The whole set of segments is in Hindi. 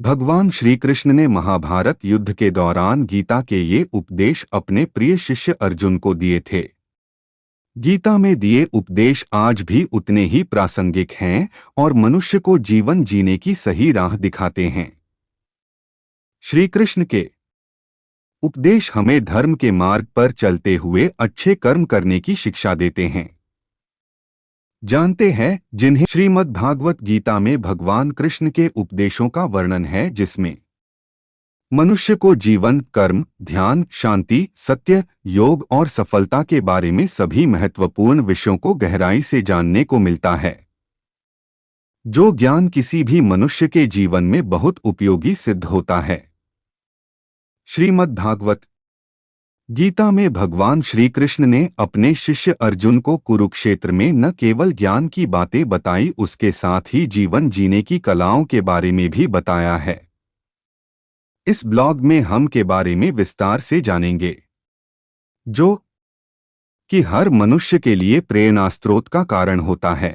भगवान श्री कृष्ण ने महाभारत युद्ध के दौरान गीता के ये उपदेश अपने प्रिय शिष्य अर्जुन को दिए थे। गीता में दिए उपदेश आज भी उतने ही प्रासंगिक हैं और मनुष्य को जीवन जीने की सही राह दिखाते हैं। श्री कृष्ण के उपदेश हमें धर्म के मार्ग पर चलते हुए अच्छे कर्म करने की शिक्षा देते हैं। जानते हैं जिन्हें श्रीमद् भागवत गीता में भगवान कृष्ण के उपदेशों का वर्णन है, जिसमें मनुष्य को जीवन, कर्म, ध्यान, शांति, सत्य, योग और सफलता के बारे में सभी महत्वपूर्ण विषयों को गहराई से जानने को मिलता है। जो ज्ञान किसी भी मनुष्य के जीवन में बहुत उपयोगी सिद्ध होता है। श्रीमद् भागवत गीता में भगवान श्री कृष्ण ने अपने शिष्य अर्जुन को कुरुक्षेत्र में न केवल ज्ञान की बातें बताई, उसके साथ ही जीवन जीने की कलाओं के बारे में भी बताया है। इस ब्लॉग में हम के बारे में विस्तार से जानेंगे, जो कि हर मनुष्य के लिए प्रेरणा स्रोत का कारण होता है।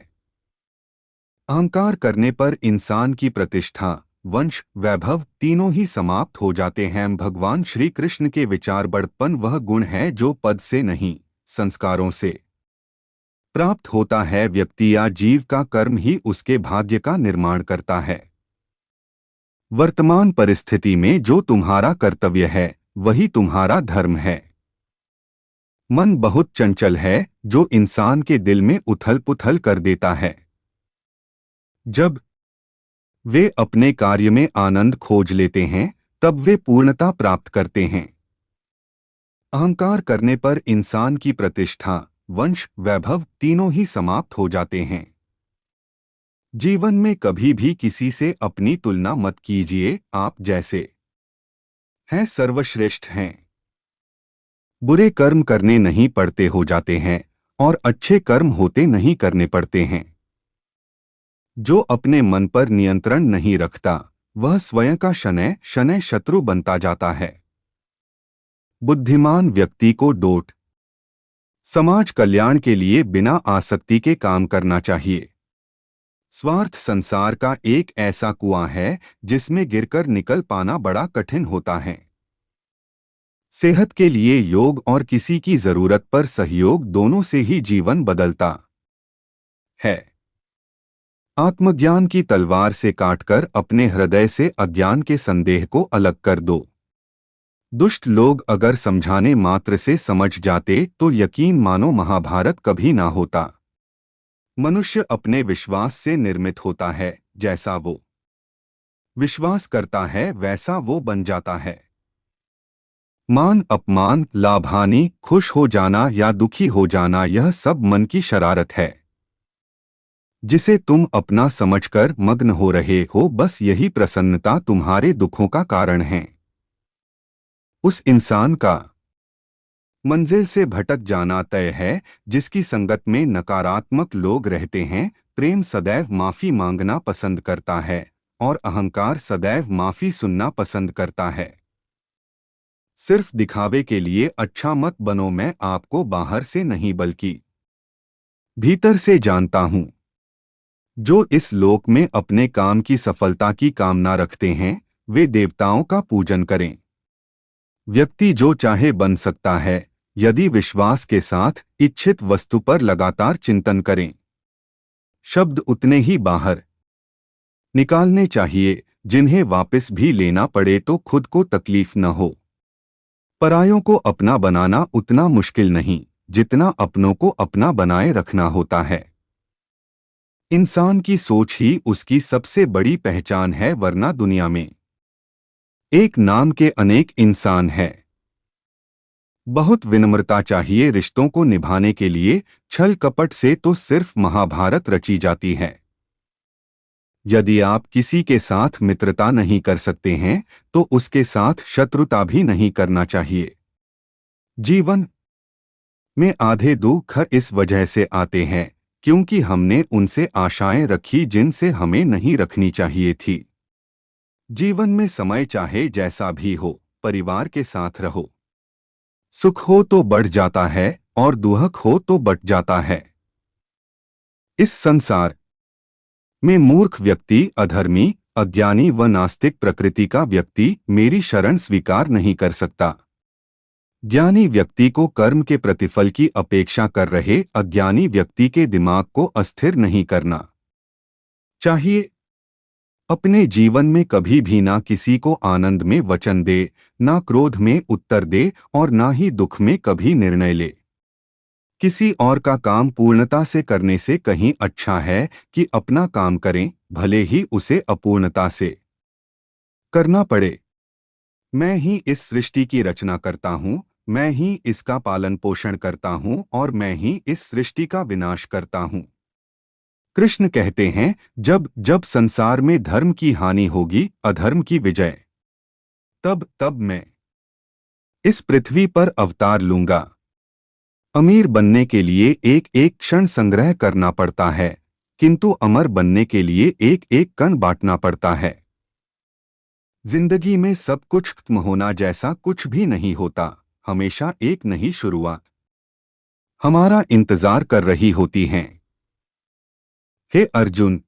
अहंकार करने पर इंसान की प्रतिष्ठा, वंश, वैभव तीनों ही समाप्त हो जाते हैं। भगवान श्री कृष्ण के विचार बड़प्पन वह गुण है जो पद से नहीं, संस्कारों से प्राप्त होता है। व्यक्ति या जीव का कर्म ही उसके भाग्य का निर्माण करता है। वर्तमान परिस्थिति में जो तुम्हारा कर्तव्य है वही तुम्हारा धर्म है। मन बहुत चंचल है, जो इंसान के दिल में उथल पुथल कर देता है। जब वे अपने कार्य में आनंद खोज लेते हैं तब वे पूर्णता प्राप्त करते हैं। अहंकार करने पर इंसान की प्रतिष्ठा, वंश, वैभव तीनों ही समाप्त हो जाते हैं। जीवन में कभी भी किसी से अपनी तुलना मत कीजिए। आप जैसे हैं सर्वश्रेष्ठ हैं। बुरे कर्म करने नहीं पड़ते हो जाते हैं और अच्छे कर्म होते नहीं करने पड़ते हैं। जो अपने मन पर नियंत्रण नहीं रखता वह स्वयं का शनैः शनैः शत्रु बनता जाता है। बुद्धिमान व्यक्ति को डोट समाज कल्याण के लिए बिना आसक्ति के काम करना चाहिए। स्वार्थ संसार का एक ऐसा कुआं है जिसमें गिरकर निकल पाना बड़ा कठिन होता है। सेहत के लिए योग और किसी की जरूरत पर सहयोग दोनों से ही जीवन बदलता है। आत्मज्ञान की तलवार से काटकर अपने हृदय से अज्ञान के संदेह को अलग कर दो। दुष्ट लोग अगर समझाने मात्र से समझ जाते तो यकीन मानो महाभारत कभी ना होता। मनुष्य अपने विश्वास से निर्मित होता है। जैसा वो विश्वास करता है वैसा वो बन जाता है। मान अपमान, लाभ हानि, खुश हो जाना या दुखी हो जाना, यह सब मन की शरारत है जिसे तुम अपना समझकर मग्न हो रहे हो। बस यही प्रसन्नता तुम्हारे दुखों का कारण है। उस इंसान का मंजिल से भटक जाना तय है जिसकी संगत में नकारात्मक लोग रहते हैं। प्रेम सदैव माफी मांगना पसंद करता है और अहंकार सदैव माफी सुनना पसंद करता है। सिर्फ दिखावे के लिए अच्छा मत बनो। मैं आपको बाहर से नहीं बल्कि भीतर से जानता हूं। जो इस लोक में अपने काम की सफलता की कामना रखते हैं वे देवताओं का पूजन करें। व्यक्ति जो चाहे बन सकता है यदि विश्वास के साथ इच्छित वस्तु पर लगातार चिंतन करें। शब्द उतने ही बाहर निकालने चाहिए जिन्हें वापस भी लेना पड़े तो खुद को तकलीफ न हो। परायों को अपना बनाना उतना मुश्किल नहीं जितना अपनों को अपना बनाए रखना होता है। इंसान की सोच ही उसकी सबसे बड़ी पहचान है, वरना दुनिया में एक नाम के अनेक इंसान हैं। बहुत विनम्रता चाहिए रिश्तों को निभाने के लिए। छल कपट से तो सिर्फ महाभारत रची जाती है। यदि आप किसी के साथ मित्रता नहीं कर सकते हैं तो उसके साथ शत्रुता भी नहीं करना चाहिए। जीवन में आधे दुख इस वजह से आते हैं क्योंकि हमने उनसे आशाएं रखी जिनसे हमें नहीं रखनी चाहिए थी। जीवन में समय चाहे जैसा भी हो, परिवार के साथ रहो। सुख हो तो बढ़ जाता है और दुख हो तो बट जाता है। इस संसार में मूर्ख व्यक्ति, अधर्मी, अज्ञानी व नास्तिक प्रकृति का व्यक्ति मेरी शरण स्वीकार नहीं कर सकता। ज्ञानी व्यक्ति को कर्म के प्रतिफल की अपेक्षा कर रहे अज्ञानी व्यक्ति के दिमाग को अस्थिर नहीं करना चाहिए। अपने जीवन में कभी भी ना किसी को आनंद में वचन दे, ना क्रोध में उत्तर दे और ना ही दुख में कभी निर्णय ले। किसी और का काम पूर्णता से करने से कहीं अच्छा है कि अपना काम करें, भले ही उसे अपूर्णता से करना पड़े। मैं ही इस सृष्टि की रचना करता हूँ, मैं ही इसका पालन पोषण करता हूँ और मैं ही इस सृष्टि का विनाश करता हूँ। कृष्ण कहते हैं, जब जब संसार में धर्म की हानि होगी, अधर्म की विजय, तब तब मैं इस पृथ्वी पर अवतार लूंगा। अमीर बनने के लिए एक एक क्षण संग्रह करना पड़ता है, किंतु अमर बनने के लिए एक एक कण बांटना पड़ता है। जिंदगी में सब कुछ खत्म होना जैसा कुछ भी नहीं होता, हमेशा एक नई शुरुआत हमारा इंतजार कर रही होती हैं। हे अर्जुन,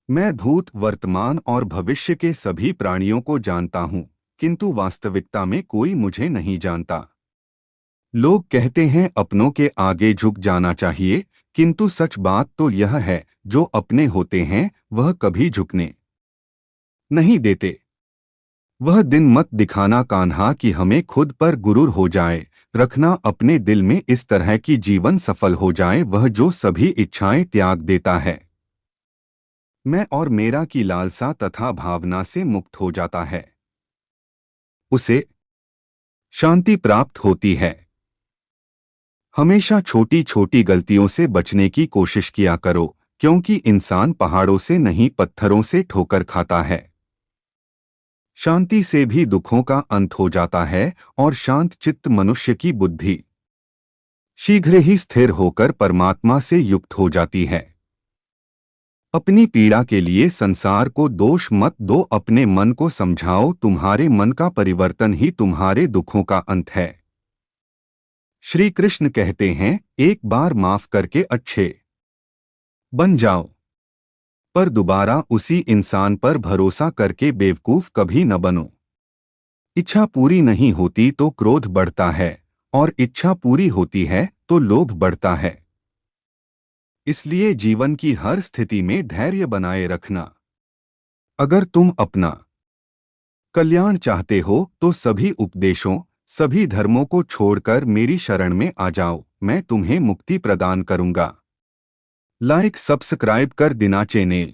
मैं भूत, वर्तमान और भविष्य के सभी प्राणियों को जानता हूं, किंतु वास्तविकता में कोई मुझे नहीं जानता। लोग कहते हैं अपनों के आगे झुक जाना चाहिए, किंतु सच बात तो यह है, जो अपने होते हैं वह कभी झुकने नहीं देते। वह दिन मत दिखाना कान्हा कि हमें खुद पर गुरूर हो जाए, रखना अपने दिल में इस तरह की जीवन सफल हो जाए वह जो सभी इच्छाएं त्याग देता है, मैं और मेरा की लालसा तथा भावना से मुक्त हो जाता है, उसे शांति प्राप्त होती है। हमेशा छोटी छोटी गलतियों से बचने की कोशिश किया करो, क्योंकि इंसान पहाड़ों से नहीं पत्थरों से ठोकर खाता है। शांति से भी दुखों का अंत हो जाता है और शांत चित्त मनुष्य की बुद्धि शीघ्र ही स्थिर होकर परमात्मा से युक्त हो जाती है। अपनी पीड़ा के लिए संसार को दोष मत दो, अपने मन को समझाओ, तुम्हारे मन का परिवर्तन ही तुम्हारे दुखों का अंत है। श्री कृष्ण कहते हैं, एक बार माफ करके अच्छे बन जाओ, पर दोबारा उसी इंसान पर भरोसा करके बेवकूफ कभी न बनो। इच्छा पूरी नहीं होती तो क्रोध बढ़ता है, और इच्छा पूरी होती है तो लोभ बढ़ता है। इसलिए जीवन की हर स्थिति में धैर्य बनाए रखना। अगर तुम अपना कल्याण चाहते हो तो सभी उपदेशों, सभी धर्मों को छोड़कर मेरी शरण में आ जाओ, मैं तुम्हें मुक्ति प्रदान करूंगा। लाइक सब्सक्राइब कर देना चैनल।